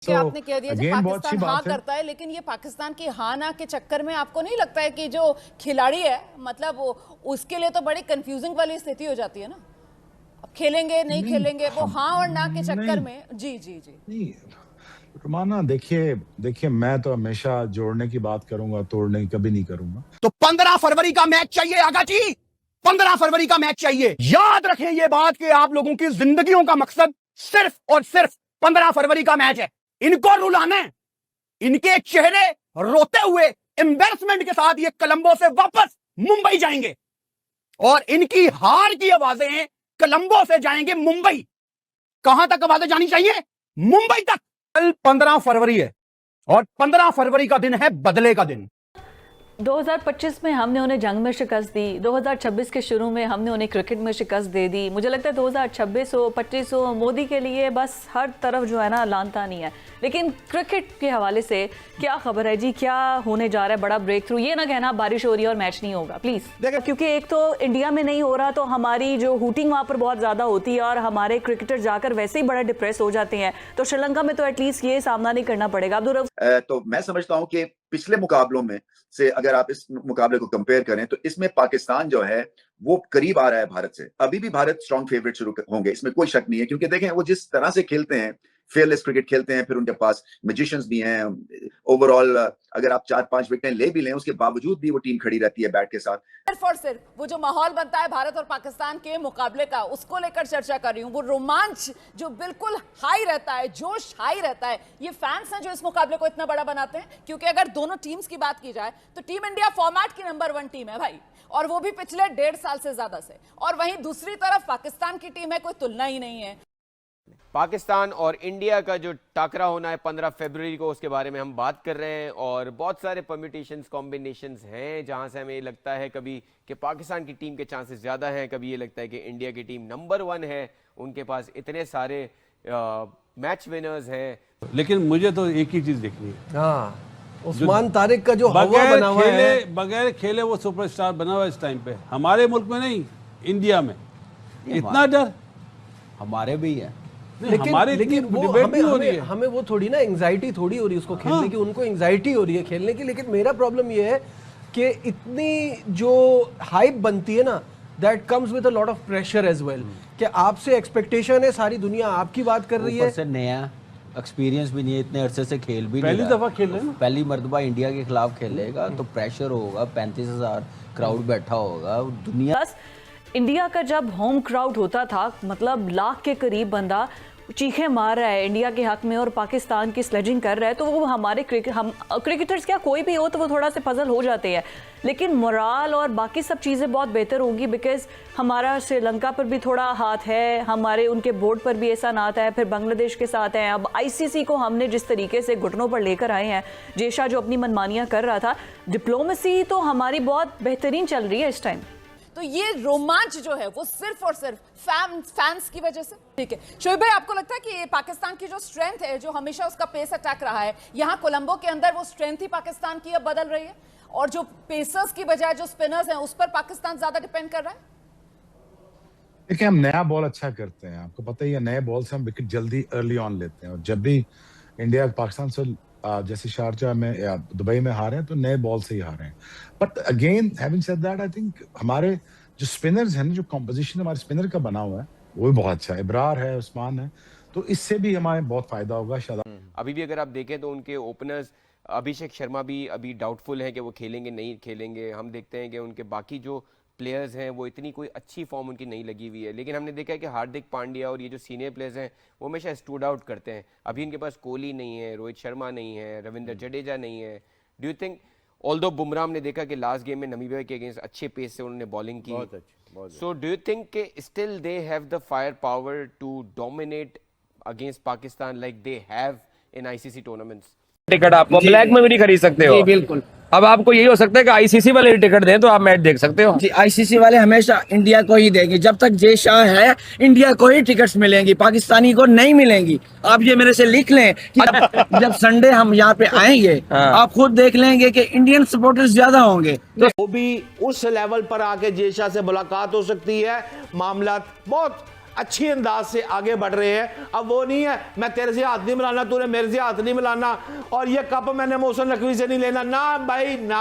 कि आपने कह दिया कि पाकिस्तान हाँ करता है, लेकिन ये पाकिस्तान की हाँ ना के चक्कर में आपको नहीं लगता है कि जो खिलाड़ी है मतलब उसके लिए तो बड़ी कंफ्यूजिंग वाली स्थिति हो जाती है ना, अब खेलेंगे नहीं खेलेंगे वो हाँ और ना के चक्कर में। जी जी जी नहीं रुमाना, देखिए देखिए, मैं तो हमेशा जोड़ने की बात करूंगा, तोड़ने की कभी नहीं करूंगा। तो 15 फरवरी का मैच चाहिए आगा जी, 15 फरवरी का मैच चाहिए। याद रखें ये बात कि आप लोगों की जिंदगियों का मकसद सिर्फ और सिर्फ 15 फरवरी का मैच है। इनको रुलाना है, इनके चेहरे रोते हुए एम्बैरेसमेंट के साथ ये कोलंबो से वापस मुंबई जाएंगे और इनकी हार की आवाजें कोलंबो से जाएंगे मुंबई। कहां तक आवाजें जानी चाहिए? मुंबई तक। कल 15 फरवरी है और 15 फरवरी का दिन है बदले का दिन। 2025 में हमने उन्हें जंग में शिकस्त दी, 2026 के शुरू में हमने उन्हें क्रिकेट में शिकस्त दे दी। मुझे लगता है 2026 हो 25 हो, मोदी के लिए बस हर तरफ जो है ना लानता नहीं है। लेकिन क्रिकेट के हवाले से क्या खबर है जी, क्या होने जा रहा है बड़ा ब्रेक थ्रू? ये ना कहना बारिश हो रही है और मैच नहीं होगा प्लीज, क्योंकि एक तो इंडिया में नहीं हो रहा तो हमारी जो हुटिंग वहाँ पर बहुत ज़्यादा होती है और हमारे क्रिकेटर जाकर वैसे ही बड़ा डिप्रेस हो जाते हैं। तो श्रीलंका में तो एटलीस्ट ये सामना नहीं करना पड़ेगा। तो मैं समझता हूँ कि पिछले मुकाबलों में से अगर आप इस मुकाबले को कंपेयर करें तो इसमें पाकिस्तान जो है वो करीब आ रहा है भारत से। अभी भी भारत स्ट्रॉन्ग फेवरेट शुरू होंगे, इसमें कोई शक नहीं है, क्योंकि देखें वो जिस तरह से खेलते हैं, फेयरलेस क्रिकेट खेलते हैं, फिर उनके पास मैजिशियंस भी हैं। ओवरऑल अगर आप 4-5 विकेटें ले भी लें उसके बावजूद भी वो टीम खड़ी रहती है बैट के साथ। सिर्फ और सिर्फ वो जो माहौल बनता है भारत और पाकिस्तान के मुकाबले का, उसको लेकर चर्चा कर रही हूँ। वो रोमांच जो बिल्कुल हाई रहता है, जोश हाई रहता है, ये फैंस हैं जो इस मुकाबले को इतना बड़ा बनाते हैं। क्योंकि अगर दोनों टीम्स की बात की जाए तो टीम इंडिया फॉर्मेट की नंबर 1 टीम है भाई, और वो भी पिछले 1.5 साल से ज्यादा से। और वहीं दूसरी तरफ पाकिस्तान की टीम है, कोई तुलना ही नहीं है। पाकिस्तान और इंडिया का जो टाकरा होना है 15 फरवरी को, उसके बारे में हम बात कर रहे हैं। और बहुत सारे परम्यूटेशंस, कॉम्बिनेशंस हैं जहां से हमें लगता है कभी कि पाकिस्तान की टीम के चांसेस ज़्यादा हैं, कभी ये लगता है कि इंडिया की टीम नंबर 1 है, उनके पास इतने सारे मैच विनर्स हैं। लेकिन मुझे तो एक ही चीज़ देखनी है, हाँ, उस्मान तारिक का जो हवा बना हुआ है, बगैर खेले वो सुपरस्टार बना हुआ इस टाइम पे। हमारे मुल्क में नहीं, इंडिया में इतना डर हमारे भी है। लेकिन वो हमें वो थोड़ी ना एंजाइटी थोड़ी हो रही है उसको खेलने की, उनको एंजाइटी हो रही है खेलने की। लेकिन मेरा प्रॉब्लम ये है कि इतनी जो हाइप बनती है ना, that comes with a lot of pressure as well, कि आपसे एक्सपेक्टेशन है, सारी दुनिया आपकी बात कर रही है। ऊपर से नया एक्सपीरियंस भी नहीं है, इतने अरसे से खेल भी पहली दफा खेल रहे हैं, पहली मर्तबा इंडिया के खिलाफ खेलेगा तो प्रेशर होगा, 35,000 क्राउड बैठा होगा। दुनिया इंडिया का जब होम क्राउड होता था, मतलब लाख के करीब बंदा चीखें मार रहा है इंडिया के हक में और पाकिस्तान की स्लेजिंग कर रहा है, तो वो हमारे क्रिकेटर्स क्या कोई भी हो तो वो थोड़ा से पजल हो जाते हैं। लेकिन मोराल और बाकी सब चीज़ें बहुत बेहतर होंगी, बिकॉज हमारा श्रीलंका पर भी थोड़ा हाथ है, हमारे उनके बोर्ड पर भी ऐसा नात है, फिर बांग्लादेश के साथ है। अब आईसीसी को हमने जिस तरीके से घुटनों पर लेकर आए हैं, जेशा जो अपनी मनमानियाँ कर रहा था, डिप्लोमेसी तो हमारी बहुत बेहतरीन चल रही है इस टाइम। तो ये रोमांच जो है वो सिर्फ और सिर्फ फैंस की वजह से। ठीक है शोएब भाई, आपको लगता है कि पाकिस्तान की जो स्ट्रेंथ है, जो हमेशा उसका पेस अटैक रहा है, यहाँ कोलंबो के अंदर वो स्ट्रेंथ ही पाकिस्तान की अब बदल रही है, और जो पेसर्स की बजाय जो स्पिनर्स हैं उस पर पाकिस्तान ज्यादा डिपेंड कर रहा है? देखिए, हम नया बॉल अच्छा करते हैं, आपको पता ही है, नए बॉल से हम विकेट जल्दी अर्ली ऑन लेते हैं। और जब भी इंडिया पाकिस्तान से जैसे शारजा में या दुबई में हारे हैं तो नए बॉल से ही हारे हैं। But again having said that, I think हमारे जो स्पिनर्स हैं, जो कॉम्पोजिशन हमारे स्पिनर का बना हुआ है वो भी बहुत अच्छा है। इब्रार है, उस्मान है, तो इससे भी हमारे बहुत फायदा होगा शायद। अभी भी अगर आप देखें तो उनके ओपनर्स अभिषेक शर्मा भी अभी डाउटफुल है कि वो खेलेंगे नहीं खेलेंगे। हम देखते हैं कि उनके बाकी जो प्लेयर्स हैं वो इतनी कोई अच्छी फॉर्म उनकी नहीं लगी हुई है। लेकिन हमने देखा है कि हार्दिक पांड्या और ये जो सीनियर प्लेयर्स हैं वो हमेशा स्टूड आउट करते हैं। अभी इनके पास कोहली नहीं है, रोहित शर्मा नहीं है, रविंद्र जडेजा नहीं है। Do you think, although Bumrah हमने देखा कि लास्ट गेम में नमीबिया के अगेंस्ट अच्छे पेस से उन्होंने बॉलिंग की, सो डू यू थिंक कि still they have the fire power to dominate against Pakistan like they have in ICC tournaments? Ticket आप ब्लैक में भी नहीं खरीद सकते हो। बिल्कुल। अब आपको यही हो सकता है कि आईसीसी वाले टिकट दें तो आप मैच देख सकते हो। जी, आईसीसी वाले हमेशा इंडिया को ही देंगे। जब तक जे शाह है, इंडिया को ही टिकट्स मिलेंगी, पाकिस्तानी को नहीं मिलेंगी। आप ये मेरे से लिख लें कि जब संडे हम यहाँ पे आएंगे, आप खुद देख लेंगे कि इंडियन सपोर्टर्स ज्यादा होंगे। तो वो भी उस लेवल पर आके जे शाह से मुलाकात हो सकती है। मामला बहुत अच्छी अंदाज से आगे बढ़ रहे हैं। अब वो नहीं है मैं तेरे से हाथ नहीं मिलाना, तूने मेरे से हाथ नहीं मिलाना, और ये कप मैंने मोहसिन नकवी से नहीं लेना, ना भाई ना।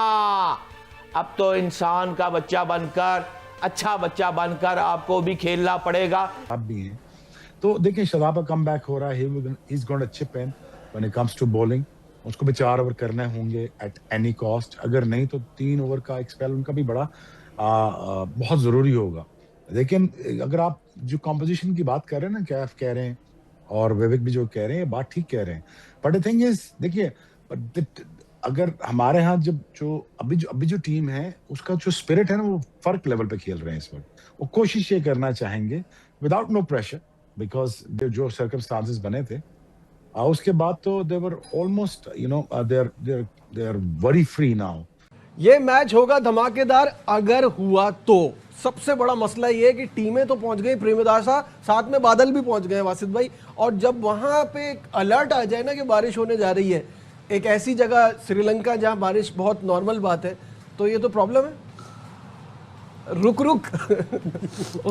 अब तो इंसान का बच्चा बनकर, अच्छा बच्चा बनकर आपको भी खेलना पड़ेगा। आप भी हैं तो देखिए शादाब का कम बैक हो रहा है, he is going to chip in when it comes to bowling. उसको भी 4 ओवर करने होंगे एट एनी कॉस्ट, अगर नहीं तो 3 ओवर का एक स्पेल उनका भी बड़ा बहुत जरूरी होगा। लेकिन अगर आप जो कॉम्पोजिशन की बात कर रहे हैं ना, कैफ कह रहे हैं और विवेक भी जो कह रहे हैं, बात ठीक कह रहे हैं, बट द थिंग इज देखिए अगर हमारे यहाँ जब जो अभी जो टीम है उसका जो स्पिरिट है ना, वो फर्क लेवल पे खेल रहे हैं इस वक्त। वो कोशिश ये करना चाहेंगे विदाउट नो प्रेशर, बिकॉज जो सर्कमस्टांसेस बने थे उसके बाद तो they were almost they are very free now. ये मैच होगा धमाकेदार अगर हुआ तो। सबसे बड़ा मसला ये है कि टीमें तो पहुंच गई प्रेमदासा, साथ में बादल भी पहुंच गए वासिद भाई, और जब वहां पे एक अलर्ट आ जाए ना कि बारिश होने जा रही है, एक ऐसी जगह श्रीलंका जहां बारिश बहुत नॉर्मल बात है, तो ये तो प्रॉब्लम है। रुक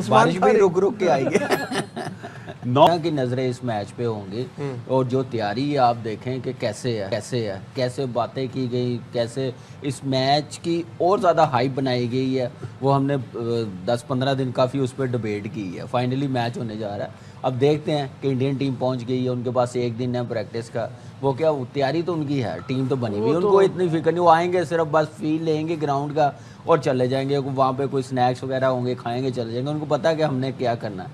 बारिश भी रुक के आएगी। की नजरें इस मैच पे होंगी, और जो तैयारी आप देखें कि कैसे बातें की गई, कैसे इस मैच की और ज़्यादा हाइप बनाई गई है, वो हमने 10-15 दिन काफ़ी उस पर डिबेट की है। फाइनली मैच होने जा रहा है। अब देखते हैं कि इंडियन टीम पहुंच गई है, उनके पास 1 दिन है प्रैक्टिस का, वो क्या तैयारी तो उनकी है, टीम तो बनी हुई, उनको इतनी फिक्र नहीं। वो आएंगे सिर्फ बस फील लेंगे ग्राउंड का और चले जाएंगे। वहाँ पे कोई स्नैक्स वगैरह होंगे, खाएंगे, चले जाएंगे। उनको पता है कि हमने क्या करना है,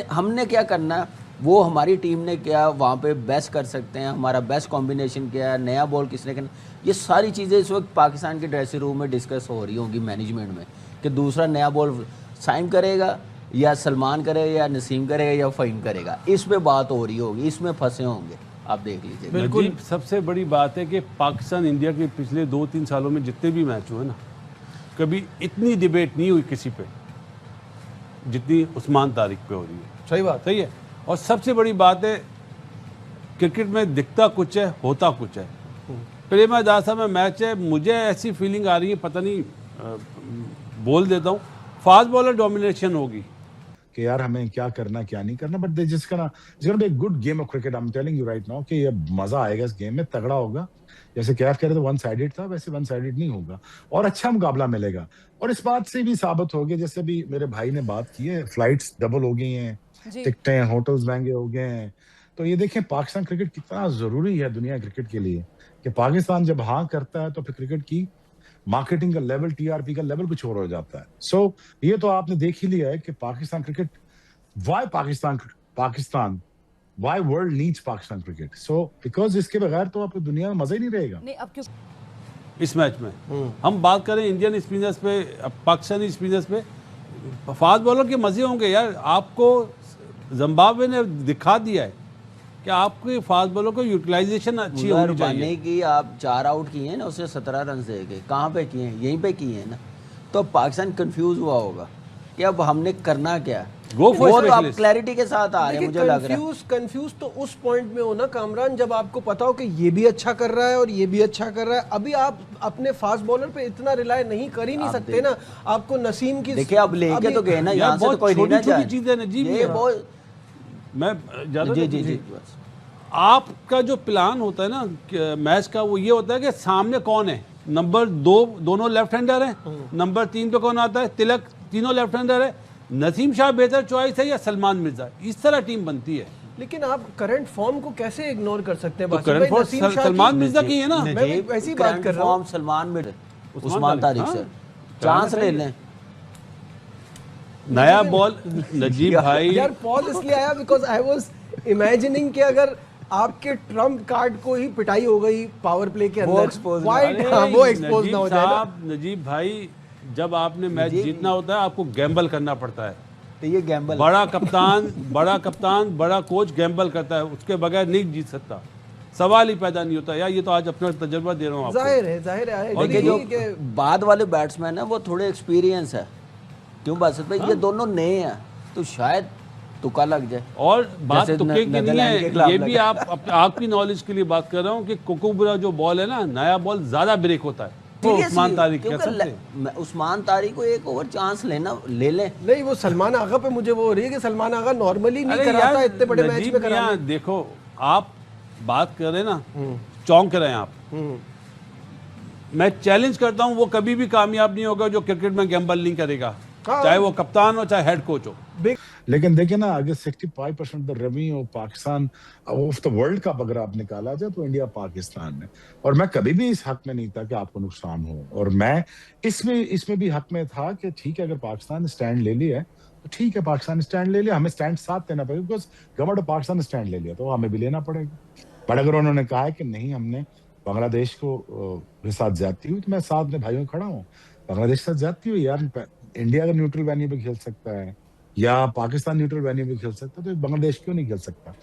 हमने क्या करना है, वो हमारी टीम ने क्या वहाँ पे बेस्ट कर सकते हैं, हमारा बेस्ट कॉम्बिनेशन क्या है, नया बॉल किसने करना, ये सारी चीज़ें इस वक्त पाकिस्तान के ड्रेसिंग रूम में डिस्कस हो रही होंगी मैनेजमेंट में, कि दूसरा नया बॉल साइम करेगा या सलमान करेगा या नसीम करेगा या फ़हीम करेगा, इस पे बात हो रही होगी, इसमें फंसे होंगे। आप देख लीजिए। बिल्कुल सबसे बड़ी बात है कि पाकिस्तान इंडिया के पिछले 2-3 सालों में जितने भी मैच हुए ना, कभी इतनी डिबेट नहीं हुई किसी पे जितनी उस्मान तारिक पे हो रही है। सही बात, सही है। और सबसे बड़ी बात है, क्रिकेट में दिखता कुछ है, होता कुछ है। प्रेमदासा में मैच है, मुझे ऐसी फीलिंग आ रही है, पता नहीं, बोल देता हूँ, फास्ट बॉलर डोमिनेशन होगी कि यार हमें क्या करना क्या नहीं करना, बट जिसका ना be a good game of cricket. I am telling you right now कि ये मजा आएगा इस गेम में, तगड़ा होगा। जैसे कैफ कह रहे थे 1 साइडेड था, वैसे 1 साइडेड नहीं होगा और अच्छा मुकाबला मिलेगा। और इस बात से भी साबित हो गया, जैसे भी मेरे भाई ने बात की है, फ्लाइट्स डबल हो गई हैं, टिकटें, होटल्स महंगे हो गए हैं। तो ये देखें पाकिस्तान क्रिकेट कितना जरूरी है दुनिया क्रिकेट के लिए, कि पाकिस्तान जब हाँ करता है तो फिर क्रिकेट की मार्केटिंग का लेवल, टीआरपी का लेवल कुछ और हो जाता है। सो ये तो आपने देख ही लिया है कि Pakistan cricket, why world needs Pakistan cricket? So because इसके बगैर तो आपको दुनिया में मजा ही नहीं रहेगा। नहीं, अब क्यों इस मैच में हम बात करें इंडियन स्पिनर्स पे, पाकिस्तानी स्पिनर्स पे, फास्ट बॉलर के मजे होंगे यार। आपको जिम्बाब्वे ने दिखा दिया है कि आपके फास्ट बॉलर को यूटिलाइजेशन अच्छी होनी चाहिए। कि आप 4 आउट किए हैं ना, उससे 17 रन दे गए, कहाँ पे किए हैं, यहीं पे किए हैं ना। तो पाकिस्तान कंफ्यूज हुआ होगा कि अब हमने करना क्या है। वो तो आप क्लैरिटी के साथ आ रहे हैं, मुझे लग रहा है। कंफ्यूज तो उस पॉइंट में हो ना कामरान, जब आपको पता हो कि ये भी अच्छा कर रहा है और ये भी अच्छा कर रहा है। अभी आप अपने फास्ट बॉलर पे इतना रिलाय नहीं कर ही नहीं सकते ना। आपको नसीम की देखिए अब लेके तो गए ना, यहाँ से तो कोई नहीं ना जाए। चीजें नजीब, ये बहुत मैं ज्यादा जी आपका जो प्लान होता है ना मैच का, वो ये होता है कि सामने कौन है, नंबर 2 दोनों लेफ्ट हैंडर है, नंबर 3 पे कौन आता है, तिलक, तीनों लेफ्ट हैंडर है, नसीम शाह बेहतर चॉइस है या सलमान मिर्जा, इस तरह टीम बनती है। लेकिन आप करंट फॉर्म को कैसे इग्नोर कर सकते हैं? तो करंट फॉर्म सलमान मिर्जा की है ना, मैं वैसी बात कर रहा हूं। सलमान मिर्जा, उस्मान तारिक से चांस ले लें। नया बॉल नजीब भाई यार पॉज इसलिए आया बिकॉज आई वाज इमेजिनिंग कि अगर आपके ट्रम्प कार्ड को ही पिटाई हो गई पावर प्ले के अंदर, वो एक्सपोज ना हो जाए। नजीब भाई जब आपने मैच जीतना होता है आपको गैम्बल करना पड़ता है। तो ये गैम्बल, बड़ा कप्तान बड़ा कोच गैम्बल करता है, उसके बगैर नहीं जीत सकता, सवाल ही पैदा नहीं होता। यार ये तो आज अपना तजुर्बा दे रहा हूँ आपको। जाहिर है। और जो बाद वाले बैट्समैन है वो थोड़े एक्सपीरियंस है, क्यों बासित भाई? ये दोनों नए हैं तो शायद तुक्का लग जाए। और बात तुक्के की नहीं है, ये भी आपकी नॉलेज के लिए बात कर रहा हूँ कि कोकोबरा जो बॉल है ना, नया बॉल ज्यादा ब्रेक होता है, उस्मान तारिक कह क्योंकि सकते हैं। उस्मान तारिक को एक ओवर चांस लेना ले लें। नहीं, वो सलमान आगा पे मुझे वो हो रही है कि सलमान आगा नॉर्मली नहीं अरे कराता, यार, इतने बड़े मैच नजीब में करा मियां, देखो आप बात कर रहे हैं ना, चौंक रहे हैं आप। मैं चैलेंज करता हूं, वो कभी भी कामयाब नहीं होगा जो क्रिकेट में गैम्बल नहीं करेगा, चाहे वो कप्तान हो चाहे हेड कोच हो। लेकिन देखिए ना, अगर 65% the revenue of Pakistan of the world cup अगर आप निकाला जाए तो इंडिया पाकिस्तान में, और मैं कभी भी इस हक में नहीं था कि आपको नुकसान हो, और मैं इसमें भी हक में था कि ठीक है अगर पाकिस्तान ने स्टैंड ले लिया है तो ठीक है, पाकिस्तान ने स्टैंड ले लिया, हमें स्टैंड साथ लेना पड़ेगा, बिकॉज गवर्नमेंट ऑफ पाकिस्तान ने स्टैंड ले लिया तो हमें भी लेना पड़ेगा। बट अगर उन्होंने कहा है कि नहीं, हमने बांग्लादेश के साथ ज्यादती हुई, तो मैं साथ में भाइयों खड़ा हूँ। बांग्लादेश के साथ ज्यादती हुई यार, इंडिया अगर न्यूट्रल वेन्यू पे खेल सकता है या पाकिस्तान न्यूट्रल वेन्यू पे खेल सकता है तो बांग्लादेश क्यों नहीं खेल सकता?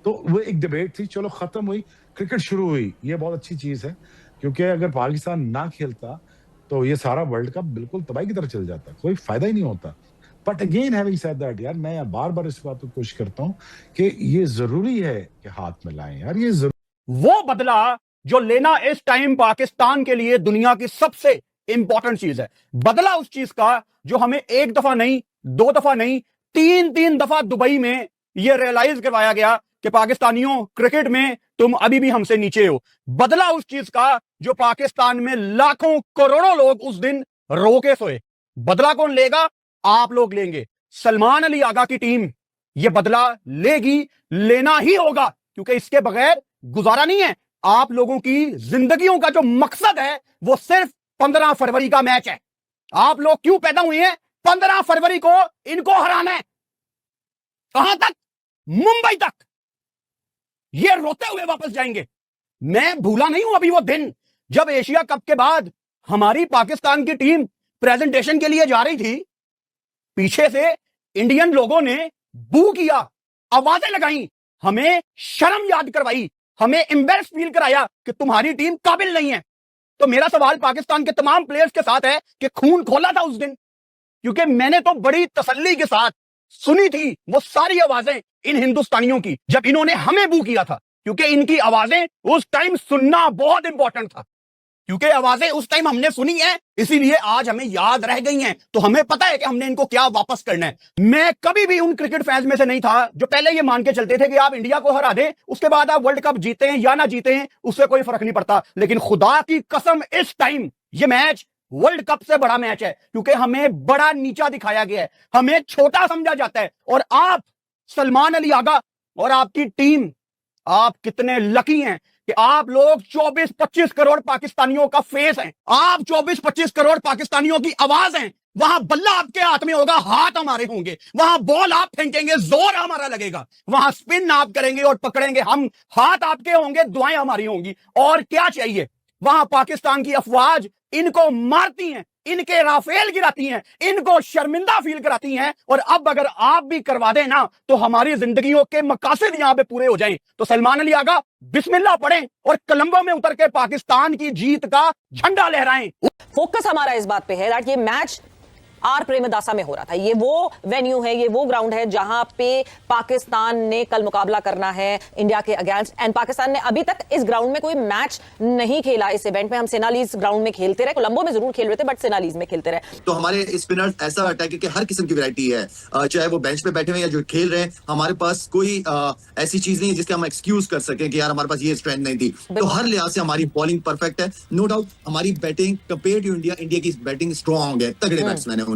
तो वो एक डिबेट थी, चलो खत्म हुई, क्रिकेट शुरू हुई, ये बहुत अच्छी चीज है, क्योंकि अगर पाकिस्तान ना खेलता तो ये सारा वर्ल्ड कप बिल्कुल तबाही की तरफ चल जाता, कोई फायदा ही नहीं होता। But again having said that, यार मैं बार बार इस बात को कोशिश करता हूँ कि ये जरूरी है कि हाथ में लाएं यार, ये वो बदला जो लेना इस टाइम पाकिस्तान के लिए दुनिया की सबसे इंपॉर्टेंट चीज है। बदला उस चीज का जो हमें एक दफा नहीं, दो दफा नहीं, तीन दफा दुबई में यह रियलाइज करवाया गया कि पाकिस्तानियों, क्रिकेट में तुम अभी भी हमसे नीचे हो। बदला उस चीज का जो पाकिस्तान में लाखों करोड़ों लोग उस दिन रो के सोए। बदला कौन लेगा? आप लोग लेंगे। सलमान अली आगा की टीम यह बदला लेगी, लेना ही होगा, क्योंकि इसके बगैर गुजारा नहीं है। आप लोगों की जिंदगियों का जो मकसद है वो सिर्फ 15 फरवरी का मैच है। आप लोग क्यों पैदा हुए हैं? 15 फरवरी को इनको हराना है। कहां तक? मुंबई तक। ये रोते हुए वापस जाएंगे। मैं भूला नहीं हूं अभी वो दिन जब एशिया कप के बाद हमारी पाकिस्तान की टीम प्रेजेंटेशन के लिए जा रही थी, पीछे से इंडियन लोगों ने बू किया, आवाजें लगाई, हमें शर्म याद करवाई, हमें एम्बैरेस फील कराया कि तुम्हारी टीम काबिल नहीं है। तो मेरा सवाल पाकिस्तान के तमाम प्लेयर्स के साथ है कि खून खोला था उस दिन, क्योंकि मैंने तो बड़ी तसल्ली के साथ सुनी थी वो सारी आवाजें इन हिंदुस्तानियों की जब इन्होंने हमें बू किया था, क्योंकि इनकी आवाजें उस टाइम सुनना बहुत इंपॉर्टेंट था, क्योंकि आवाजें उस टाइम हमने सुनी है, इसीलिए आज हमें याद रह गई हैं। तो हमें पता है कि हमने इनको क्या वापस करना है। मैं कभी भी उन क्रिकेट फैंस में से नहीं था जो पहले ये मान के चलते थे कि आप इंडिया को हरा दें, उसके बाद आप वर्ल्ड कप जीते हैं या ना जीते हैं, उससे कोई फर्क नहीं पड़ता। लेकिन खुदा की कसम, इस टाइम ये मैच वर्ल्ड कप से बड़ा मैच है, क्योंकि हमें बड़ा नीचा दिखाया गया है, हमें छोटा समझा जाता है। और आप सलमान अली आगा और आपकी टीम, आप कितने लकी हैं कि आप लोग 24-25 करोड़ पाकिस्तानियों का फेस हैं। आप 24-25 करोड़ पाकिस्तानियों की आवाज हैं। वहां बल्ला आपके हाथ में होगा, हाथ हमारे होंगे। वहां बॉल आप फेंकेंगे, जोर हमारा लगेगा। वहां स्पिन आप करेंगे और पकड़ेंगे हम, हाथ आपके होंगे, दुआएं हमारी होंगी। और क्या चाहिए? वहां पाकिस्तान की अफवाज इनको मारती हैं, इनके राफेल गिराती हैं, इनको शर्मिंदा फील कराती हैं। और अब अगर आप भी करवा दें ना, तो हमारी जिंदगियों के मकासद यहां पे पूरे हो जाएं। तो सलमान अली आगा बिस्मिल्लाह पढ़ें और कोलंबो में उतर के पाकिस्तान की जीत का झंडा लहराएं। फोकस हमारा इस बात पे है दैट ये मैच आर प्रेमदासा में हो रहा था। ये वो वेन्यू है, ये वो ग्राउंड है जहां पे पाकिस्तान ने कल मुकाबला करना है इंडिया के अगेंस्ट। एंड पाकिस्तान ने अभी तक इस ग्राउंड में कोई मैच नहीं खेला। इस इवेंट में हम सेनालीज ग्राउंड में खेलते रहे, कोलंबो में जरूर खेल रहे थे बट सेनालीज में खेलते रहे। तो हमारे स्पिनर्स ऐसा अटैक के हर किस्म की वैरायटी है, चाहे वो बेंच पे बैठे हुए या जो खेल रहे हैं। हमारे पास कोई ऐसी चीज नहीं है जिसके हम एक्सक्यूज कर सकें कि यार हमारे पास ये स्ट्रेंथ नहीं थी। तो हर लिहाज से हमारी बॉलिंग परफेक्ट है, नो डाउट। हमारी बैटिंग कंपेयर टू इंडिया की बैटिंग स्ट्रॉन्ग है, तगड़े बैट्समैन है उनके।